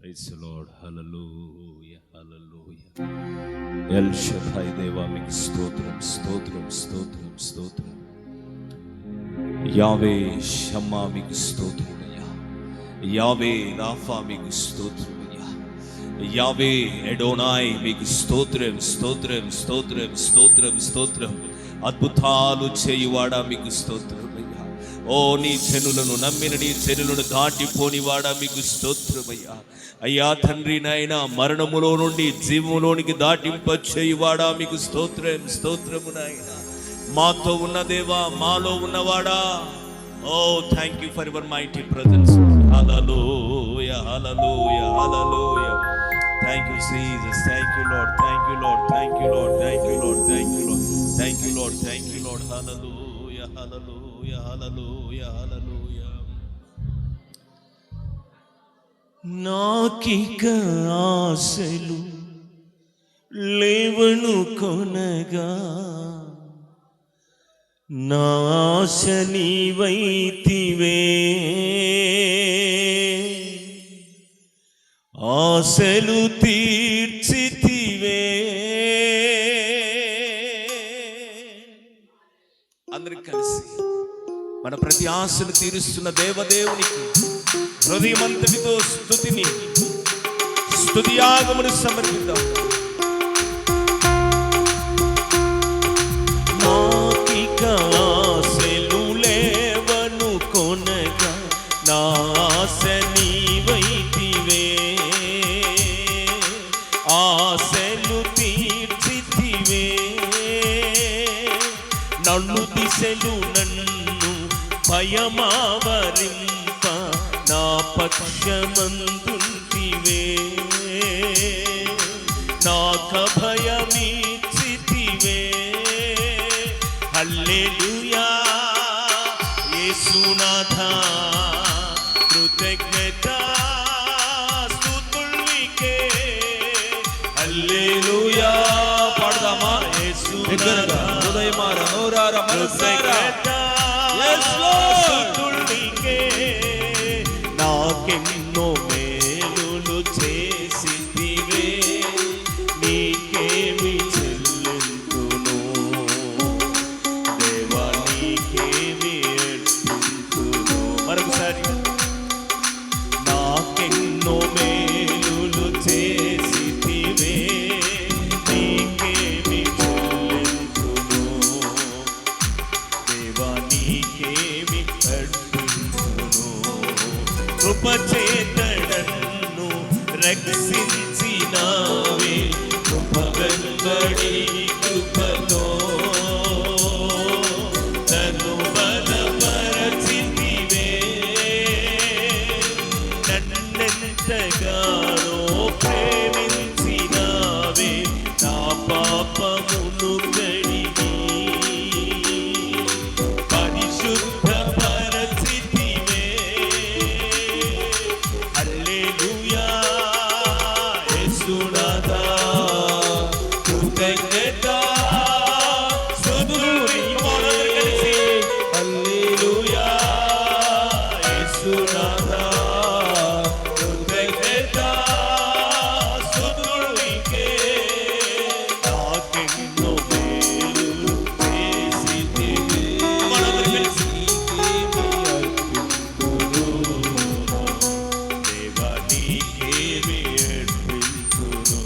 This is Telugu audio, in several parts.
Praise the lord. Hallelujah hallelujah. El Shaddai దేవా మీకు స్తోత్రం స్తోత్రం స్తోత్రం స్తోత్రం. యావే షమ్మా మీకు స్తోత్రమయ్యా. యావే రాఫా మీకు స్తోత్రమయ్యా. యావే ఎడోనాయ్ మీకు స్తోత్రం స్తోత్రం స్తోత్రం స్తోత్రం స్తోత్రం. అద్భుతాలు చేయువాడా మీకు స్తోత్రమయ్యా. ఓ నీ జనులను నమ్మిన నీ జనులను దాటిపోనివాడా మీకు స్తోత్రమయ్యా. అయ్యా తండ్రి నాయన మరణములో నుండి జీవములోనికి దాటింపచేయువాడా మీకు స్తోత్రం స్తోత్రము నాయన. మాతో ఉన్న దేవా మాలో ఉన్నవాడా. Oh thank you for your mighty presence. Hallelujah hallelujah hallelujah. Thank you Jesus. Thank you Lord. Thank you Lord. Thank you Lord. Thank you Lord. Thank you Lord. Thank you Lord. Thank you Lord. Hallelujah hallelujah hallelujah hallelujah. నాకిక ఆశలు లేవను కొనగా, నా ఆశ నీవైతివే. ఆశలు తీర్చితివే. అందరూ కలిసి మన ప్రతి ఆశను తీరుస్తున్న దేవదేవునికి హృదయమంతటితో స్తుతియాగమును సమర్పిద్దాం. నాకిక ఆశలు లేవను కొనగా, నా ఆశ నీవైతివే. ఆశలు తీర్చితివే. నన్ను దిశలు నన్ను భయమావరింప, నా పక్షమందుంటివే. నాక భయమిచ్చితివే. హల్లెలూయా యేసునాథా. కృతజ్ఞత స్తుతుల్నికే. హల్లెలూయా పాడదామా? యేసునాథా. హృదయమార నోరార మనసారా స్తుతుల్నికే. నాకెన్నో మేలులు చేసితివే. నీకేమి చెల్లింతును దేవా, నీకేమి ఎత్తును. మరొకసారి. నాకెన్నో మేలులు చేసితివే. నీకేమి చెల్లింతును దేవా, నీకేమి ఎత్తును. కృపచేతడన్ను రక్షించినావే. కృపగంబడి కృపతో నన్ను బలపరచితివే. నన్నెంతగానో ప్రేమించినావే. నా పాపమును కడిగి పరిశుద్ధపరచితివే. హల్లెలూయా యేసునాథా. కృతజ్ఞత స్తుతుల్నికే. హల్లెలూయా యేసునాథా. కృతజ్ఞత స్తుతుల్నికే. నాకెన్నో మేలులు చేసితివే. దేవా, నీకేమి అర్పింతును.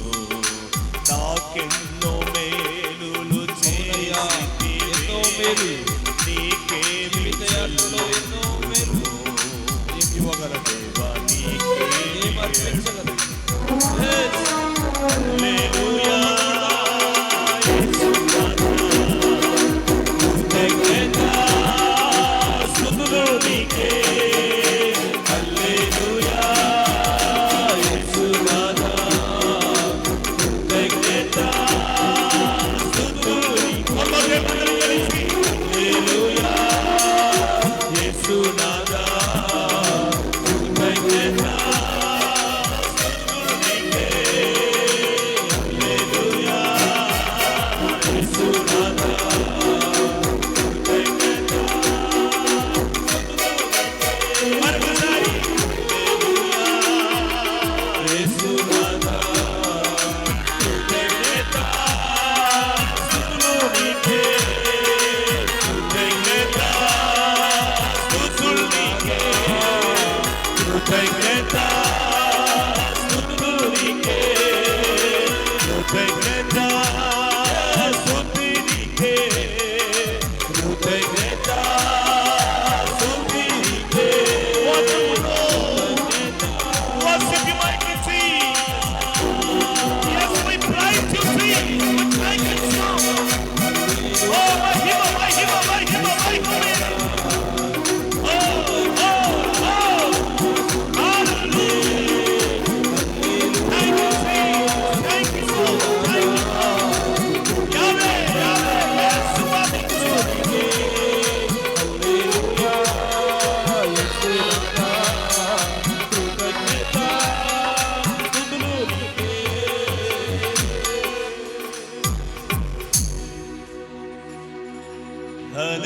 నాకెన్నో మేలులు చేసితివే. నీకేమి చెల్లింతును. దేవా, నీకేమి అర్పింతును. హల్లెలూయా యేసునాథా. కృతజ్ఞత స్తుతుల్నికే. హల్లెలూయా యేసునాథా. కృతజ్ఞత స్తుతుల్నికే. హల్లెలూయా యేసునాథా. కృతజ్ఞత కృతజ్ఞత స్తుతులు నీకే, కృతజ్ఞత స్తుతి నీకే, కృతజ్ఞత స్తుతి నీకే. Worship you, mighty Jesus. Yes, we praise you, Jesus. We praise you, song. Oh, Mahima, Mahima, Mahima, Mahima.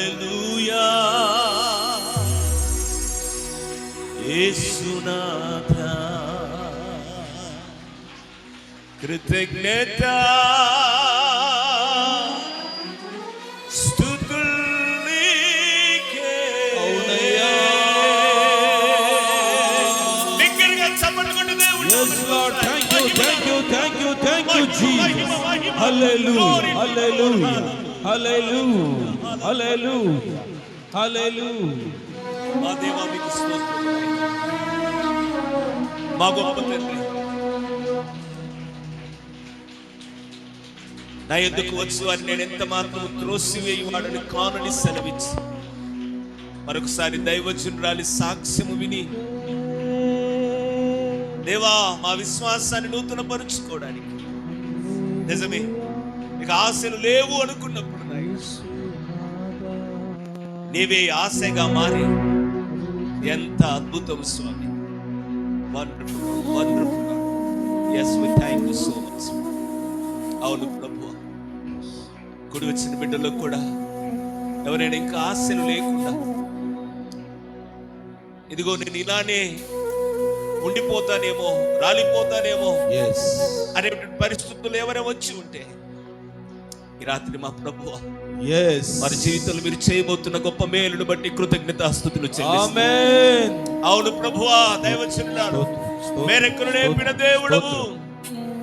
Hallelujah, యేసునాథా కృతజ్ఞత స్తుతులు నీకే. అవునయ్యా. బిగ్గరగా చప్పట్లు కొట్టు దేవుడు. Yes, Lord. Thank you, thank you, thank you, thank you, Jesus. Hallelujah, hallelujah, hallelujah, hallelujah, hallelujah. మా దేవా మీకు స్తోత్రం. మా గొప్ప తండ్రి, నా ఎద్దుకు వచ్చు అని నేను ఎంత మాత్రం త్రోసివేయవాడని కానని సెలవిచ్చి మరొకసారి దైవజనురాలి సాక్ష్యము విని దేవా మా విశ్వాసాన్ని నూతన పరుచుకోవడానికి, నిజమే ఇక ఆశలు లేవు అనుకున్నప్పుడు నా యేసు నీవే ఆశగా మారి ఎంత అద్భుతం స్వామి. Wonderful, wonderful. yes, we thank you so much. అవును ప్రభు, కుడి వచ్చిన బిడ్డలకు కూడా ఎవరైనా ఇంకా ఆశలు లేకుండా ఇదిగో నేను ఇలానే ఉండిపోతానేమో, రాలిపోతానేమో Yes. అనేటువంటి పరిస్థితులు ఎవరైనా వచ్చి ఉంటే ఈ రాత్రి మా ప్రభువా Yes. వారి జీవితంలో మీరు చేయబోతున్న గొప్ప మేలును బట్టి కృతజ్ఞతాస్తుతులు చెల్లిస్తున్నాం. Amen. అవును ప్రభువా, దైవజనులారు మేరెక్కలు నేర్పిన దేవుడవు,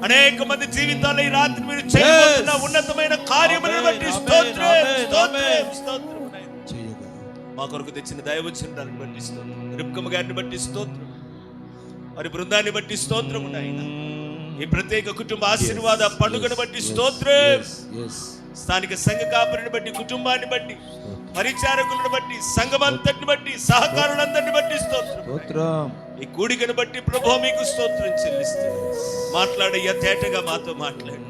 అనేక మంది జీవితాల్లో ఈ రాత్రి మీరు చేయబోతున్న ఉన్నతమైన కార్యములను బట్టి స్తోత్రం, స్తోత్రం, స్తోత్రం నాయనా. మా కొరకు తెచ్చిన దైవజనులను బట్టి స్తోత్రం, రిబ్కమ్మ గారిని బట్టి స్తోత్రం, వారి బృందాన్ని బట్టి స్తోత్రం నాయనా. ఈ ప్రత్యేక కుటుంబ ఆశీర్వాద పండుగను బట్టి స్తోత్రం. స్థానిక సంఘ కాపరిని బట్టి, కుటుంబాన్ని బట్టి, పరిచారకులను బట్టి, సంఘమంతటిని బట్టి, సహకారులందరిని బట్టి స్తోత్రం. ఈ కూడికను బట్టి ప్రభువా మీకు స్తోత్రం చెల్లిస్తాను. మాట్లాడయ్యా, తేటగా మాతో మాట్లాడు,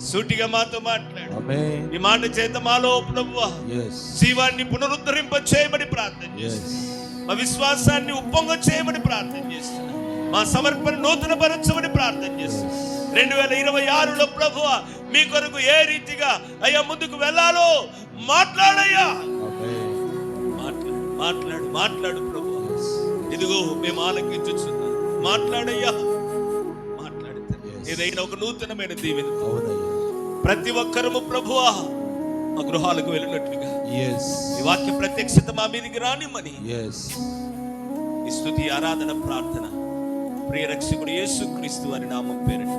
సూటిగా మాతో మాట్లాడు. ఈ మాట చేత మాలో ప్రభువా జీవాన్ని పునరుద్ధరింప చేయమని ప్రార్థన చేస్తున్నాను. మా విశ్వాసాన్ని ఉప్పొంగ చేయమని ప్రార్థన చేస్తున్నాను. మా సమర్పణ నూతన పరచమని ప్రార్థన చేస్తున్నాను. 2026లో ప్రభువా మీ కొరకు ఏ రీతిగా అయ్యా ముందుకు వెళ్ళాలో మాట్లాడయ్యా, మాట్లాడు, మాట్లాడు, మాట్లాడు ప్రభు. ఇదిగో మేము ఆలకించుచున్నాం, మాట్లాడయ్యా, మాట్లాడితే ఏదైనా ఒక నూతనమైన దీవెన ప్రతి ఒక్కరము ప్రభువా మా గృహాలకు వెళ్ళినట్లుగా ఈ వాక్య ప్రత్యక్షత మా మీదకి రానిమ్మని ఈ స్తుతి ఆరాధన ప్రార్థన ప్రియ రక్షకుడు యేసుక్రీస్తు వారి నామం పేరిట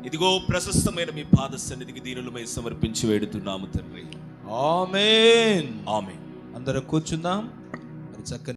ఇదిగో ప్రశస్తమైన మీ పాద సన్నిధికి దీనులమై సమర్పించి వేడుతున్నాము తండ్రి. ఆమేన్. ఆమేన్. అందరూ కూర్చుందాం. చక్కని